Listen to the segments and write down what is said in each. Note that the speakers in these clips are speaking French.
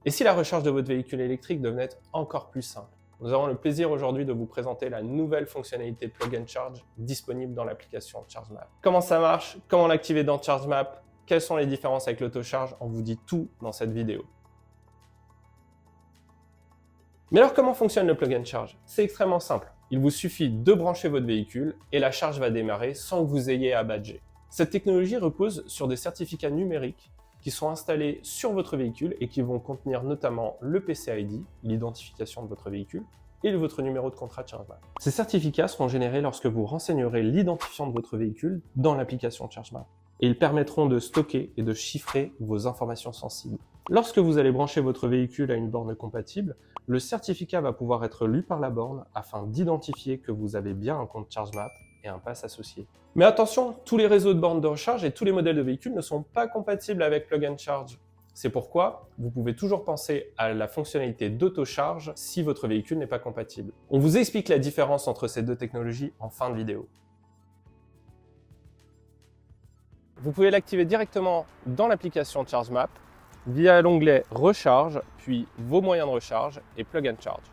Et si la recharge de votre véhicule électrique devenait encore plus simple? Nous avons le plaisir aujourd'hui de vous présenter la nouvelle fonctionnalité Plug and Charge disponible dans l'application ChargeMap. Comment ça marche? Comment l'activer dans ChargeMap? Quelles sont les différences avec l'autocharge? On vous dit tout dans cette vidéo. Mais alors comment fonctionne le Plug and Charge? C'est extrêmement simple. Il vous suffit de brancher votre véhicule et la charge va démarrer sans que vous ayez à badger. Cette technologie repose sur des certificats numériques qui sont installés sur votre véhicule et qui vont contenir notamment le PCID, l'identification de votre véhicule, et votre numéro de contrat de ChargeMap. Ces certificats seront générés lorsque vous renseignerez l'identifiant de votre véhicule dans l'application ChargeMap. Et ils permettront de stocker et de chiffrer vos informations sensibles. Lorsque vous allez brancher votre véhicule à une borne compatible, le certificat va pouvoir être lu par la borne afin d'identifier que vous avez bien un compte ChargeMap et un pass associé. Mais attention, tous les réseaux de bornes de recharge et tous les modèles de véhicules ne sont pas compatibles avec Plug and Charge. C'est pourquoi vous pouvez toujours penser à la fonctionnalité d'autocharge si votre véhicule n'est pas compatible. On vous explique la différence entre ces deux technologies en fin de vidéo. Vous pouvez l'activer directement dans l'application ChargeMap via l'onglet Recharge, puis Vos moyens de recharge et Plug and Charge.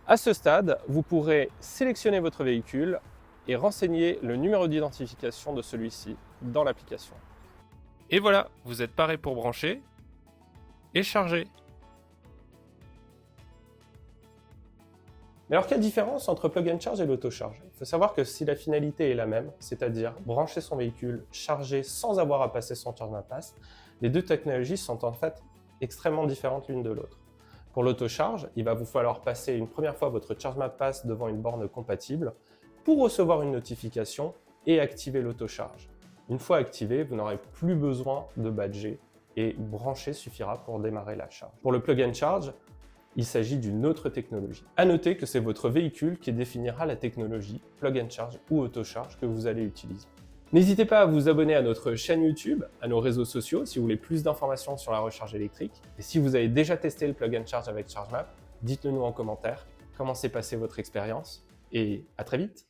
À ce stade, vous pourrez sélectionner votre véhicule et renseigner le numéro d'identification de celui-ci dans l'application. Et voilà, vous êtes paré pour brancher et charger. Mais alors, quelle différence entre Plug and Charge et l'autocharge? Il faut savoir que si la finalité est la même, c'est-à-dire brancher son véhicule, charger sans avoir à passer son ChargeMap Pass, les deux technologies sont en fait extrêmement différentes l'une de l'autre. Pour l'autocharge, il va vous falloir passer une première fois votre ChargeMap Pass devant une borne compatible pour recevoir une notification et activer l'autocharge. Une fois activé, vous n'aurez plus besoin de badger et brancher suffira pour démarrer la charge. Pour le Plug and Charge, il s'agit d'une autre technologie. À noter que c'est votre véhicule qui définira la technologie Plug and Charge ou autocharge que vous allez utiliser. N'hésitez pas à vous abonner à notre chaîne YouTube, à nos réseaux sociaux si vous voulez plus d'informations sur la recharge électrique. Et si vous avez déjà testé le Plug and Charge avec ChargeMap, dites-le nous en commentaire comment s'est passée votre expérience et à très vite.